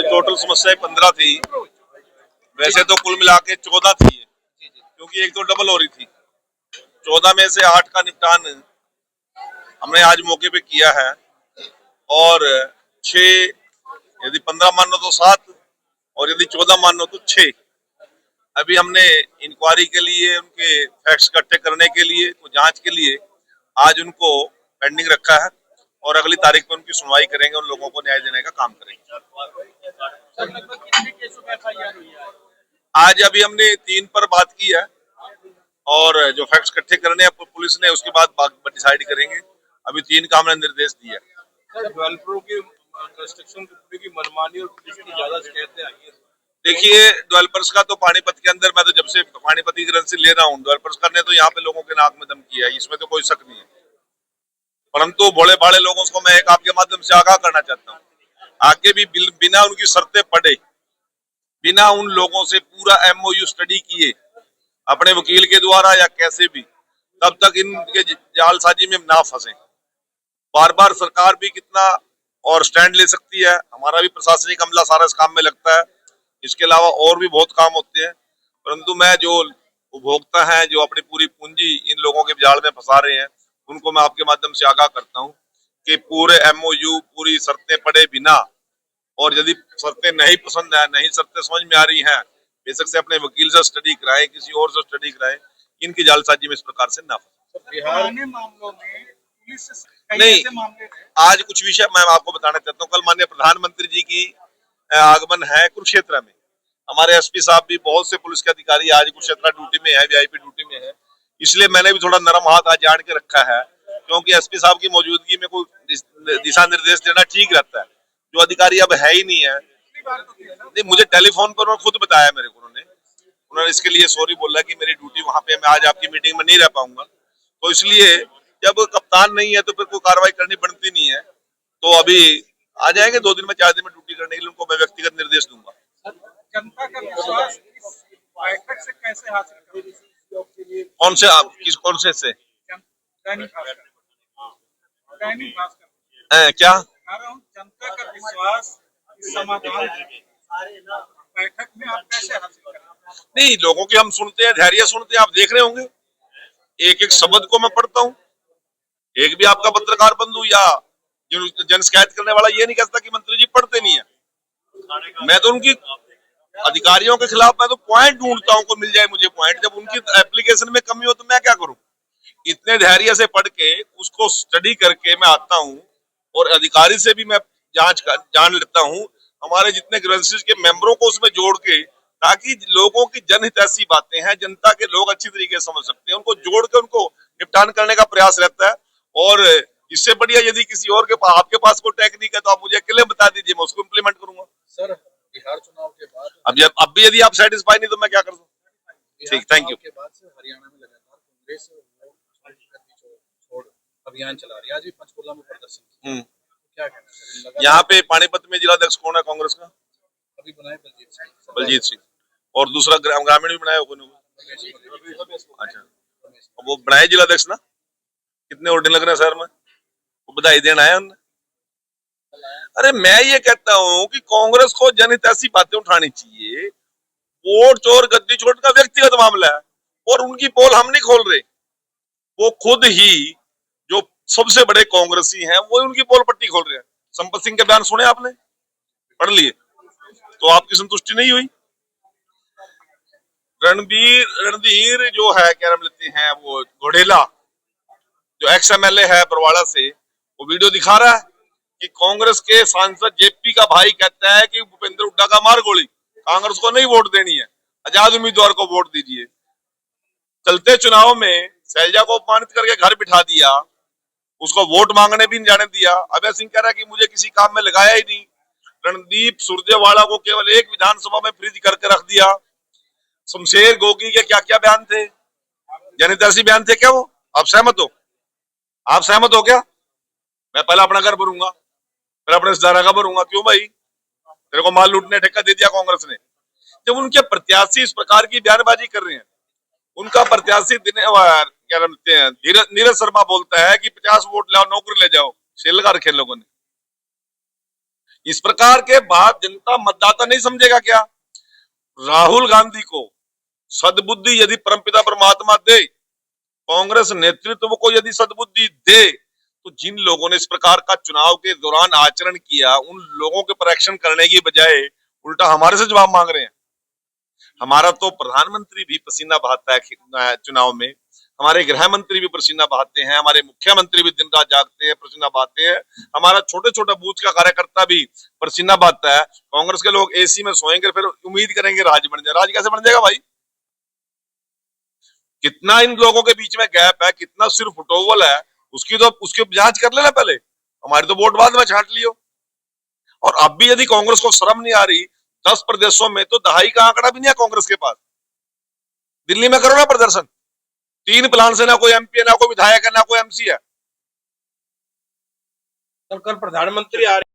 Total समस्याएं 15 थी। वैसे तो कुल मिला के 14 थी, क्योंकि एक तो डबल हो रही थी। 14 में से 8 का निपटान हमने आज मौके पे किया है और 6, यदि 15 मानो तो 7 और यदि 14 मानो तो 6। अभी हमने इंक्वायरी के लिए, उनके फैक्ट्स इकट्ठे करने के लिए, जांच के लिए आज उनको पेंडिंग रखा है और अगली तारीख में उनकी सुनवाई करेंगे, उन लोगों को न्याय देने का काम करेंगे। आज अभी हमने 3 पर बात की है और जो फैक्ट्स इकट्ठे करने हैं पुलिस ने, उसके बाद डिसाइड करेंगे। अभी 3 का हमने निर्देश दिया है। डेवलपरों की कंस्ट्रक्शन की मनमानी और पुलिस की ज्यादा शिकायतें आई है। देखिए, डेवलपर्स का तो पानीपत के अंदर, मैं तो जब से पानीपत की करेंसी ले रहा हूँ, डेवलपर्स करने तो यहाँ पे लोगों के नाक में दम किया है, इसमें तो कोई शक नहीं है। परंतु भोले भाले लोगों को मैं एक आपके माध्यम से आगाह करना चाहता हूँ, आगे भी बिना उनकी शर्तें पड़े, बिना उन लोगों से पूरा एमओयू स्टडी किए अपने वकील के द्वारा या कैसे भी, तब तक इनके जालसाजी में ना फंसे। बार बार सरकार भी कितना और स्टैंड ले सकती है, हमारा भी प्रशासनिक अमला सारा इस काम में लगता है, इसके अलावा और भी बहुत काम होते हैं। परंतु मैं जो उपभोक्ता हैं, जो अपनी पूरी पूंजी इन लोगों के जाल में फंसा रहे हैं, उनको मैं आपके माध्यम से आगाह करता हूं कि पूरे एमओयू, पूरी शर्तें पड़े बिना, और यदि शर्तें नहीं पसंद है, नहीं शर्तें समझ में आ रही हैं, बेशक से अपने वकील से स्टडी कराएं, किसी और से स्टडी कराएं, इनकी जालसाजी में इस प्रकार से ना फंसे। बिहार में मामलों में पुलिस नहीं, आज कुछ विषय मैं आपको बताना चाहता हूँ। कल माननीय प्रधानमंत्री जी की आगमन है कुरुक्षेत्र में। हमारे एसपी साहब भी, बहुत से पुलिस के अधिकारी आज कुरुक्षेत्र ड्यूटी में है, वीआईपी ड्यूटी में है, इसलिए मैंने भी थोड़ा नरम हाथ आज जान के रखा है, क्योंकि एसपी साहब की मौजूदगी में कोई दिशा निर्देश देना ठीक रहता है। जो अधिकारी अब है ही नहीं है, नहीं, मुझे टेलीफोन पर खुद बताया मेरे को, उन्होंने इसके लिए सॉरी बोला कि मेरी ड्यूटी वहां पे, मैं आज आपकी मीटिंग में नहीं रह पाऊंगा। तो इसलिए जब कप्तान नहीं है तो फिर कोई कार्रवाई करनी बनती नहीं है। तो अभी आ जाएंगे 2 दिन में, 4 दिन में ड्यूटी करने के लिए, उनको मैं व्यक्तिगत निर्देश दूंगा। जनता का विश्वास इस बैठक से कैसे हासिल करेंगे? कौन से आप कौन से दैनिक भास्कर क्या जनता का विश्वास इस समाधान बैठक में आप कैसे हासिल करेंगे? नहीं, लोगों की हम सुनते हैं, धैर्य सुनते हैं, आप देख रहे होंगे, एक एक शब्द को मैं पढ़ता हूँ। एक भी आपका पत्रकार बंधु या जन शिकायत करने वाला ये नहीं कहता कि मंत्री जी पढ़ते नहीं है। मैं तो उनकी अधिकारियों के खिलाफ मैं तो पॉइंट ढूंढता हूँ, को मिल जाए मुझे पॉइंट। जब उनकी एप्लीकेशन में कमी हो तो मैं क्या करूं? इतने धैर्य से पढ़ के उसको स्टडी करके मैं आता हूँ और अधिकारी से भी मैं जान लेता हूँ, हमारे जितने ग्रंथशिष्य के मेंबरों को उसमें जोड़ के, ताकि लोगों की जनहितैषी बातें हैं, जनता के लोग अच्छी तरीके से समझ सकते हैं, उनको जोड़ के उनको निपटान करने का प्रयास रहता है। और इससे बढ़िया यदि किसी और के पास, आपके पास कोई टेक्निक है तो आप मुझे अकेले बता दीजिए, मैं उसको इम्प्लीमेंट करूंगा। सर, बिहार चुनाव के बाद अब भी यदि आप सेटिस्फाई नहीं तो मैं क्या कर दूं? ठीक, थैंक यू। के बाद से हरियाणा में लगातार कांग्रेस छोड़ अभियान चला रही है, आज भी पंचकुला में प्रदर्शन। क्या कहना? यहाँ पे पानीपत में जिलाध्यक्ष कौन है कांग्रेस का? अभी बनाए बलजीत सिंह। और दूसरा ग्रामीण भी बनाया होगा। अच्छा, वो बनाए जिलाध्यक्ष ना? कितने वोट लग रहे हैं शहर में? वो बधाई देना है उन्हें। अरे मैं ये कहता हूँ कि कांग्रेस को जनहितैषी बातें उठानी चाहिए। वोट चोर गद्दी चोर का व्यक्तिगत मामला है और उनकी पोल हम नहीं खोल रहे। वो खुद ही जो सबसे बड़े कांग्रेसी हैं वो उनकी पोल पट्टी खोल रहे हैं। संपत सिंह के बयान सुने आपने? पढ़ लिए? तो आपकी संतुष्टि नहीं हुई? रणधीर जो है, क्या नाम लेते हैं, वो घोड़ेला जो एक्स एमएलए है बरवाड़ा से, वो वीडियो दिखा रहा है कि कांग्रेस के सांसद जेपी का भाई कहता है कि भूपेंद्र हुड्डा का मार गोली, कांग्रेस को नहीं वोट देनी है, आजाद उम्मीदवार को वोट दीजिए। चलते चुनाव में शैलजा को अपमानित करके घर बिठा दिया, उसको वोट मांगने भी नहीं जाने दिया। अभय सिंह कह रहा है कि मुझे किसी काम में लगाया ही नहीं। रणदीप सुरजेवाला को केवल एक विधानसभा में फ्रीज करके रख दिया। शमशेर गोगी के क्या क्या बयान थे, जनहितैषी बयान थे क्या वो? आप सहमत हो? आप सहमत हो क्या? मैं पहले अपना घर भरूंगा, फिर अपने रिश्तेदार का भरूंगा। क्यों भाई? तेरे को माल लूटने ठेका दे दिया कांग्रेस ने। जब उनके प्रत्याशी इस प्रकार की बयानबाजी कर रहे हैं, उनका प्रत्याशी क्या नामते हैं, नीरज शर्मा बोलता है कि 50 वोट लाओ, नौकरी ले जाओ, सेल लगा रखे लोगों ने। इस प्रकार के बात जनता मतदाता नहीं समझेगा क्या? राहुल गांधी को सद्बुद्धि यदि परमपिता परमात्मा दे, कांग्रेस नेतृत्व को यदि सद्बुद्धि दे, तो जिन लोगों ने इस प्रकार का चुनाव के दौरान आचरण किया, उन लोगों के पर एक्शन करने की बजाय उल्टा हमारे से जवाब मांग रहे हैं। हमारा तो प्रधानमंत्री भी पसीना बहाता है चुनाव में, हमारे गृह मंत्री भी पसीना बहाते हैं, हमारे मुख्यमंत्री भी दिन रात जागते हैं, पसीना बहाते हैं, हमारा छोटे छोटे बूथ का कार्यकर्ता भी पसीना बहाता है। कांग्रेस के लोग एसी में सोएंगे, फिर उम्मीद करेंगे राज बन जाए। राज कैसे बन जाएगा भाई? कितना इन लोगों के बीच में गैप है, कितना सिर्फ फुटोवल है, उसकी जांच कर लेना पहले। हमारी तो वोट बाद में छांट लियो। और अब भी यदि कांग्रेस को शर्म नहीं आ रही, 10 प्रदेशों में तो दहाई का आंकड़ा भी नहीं है कांग्रेस के पास। दिल्ली में करो ना प्रदर्शन, 3 प्लान से ना कोई एमपी है, ना कोई विधायक है, ना कोई एमसी है। कल प्रधानमंत्री आ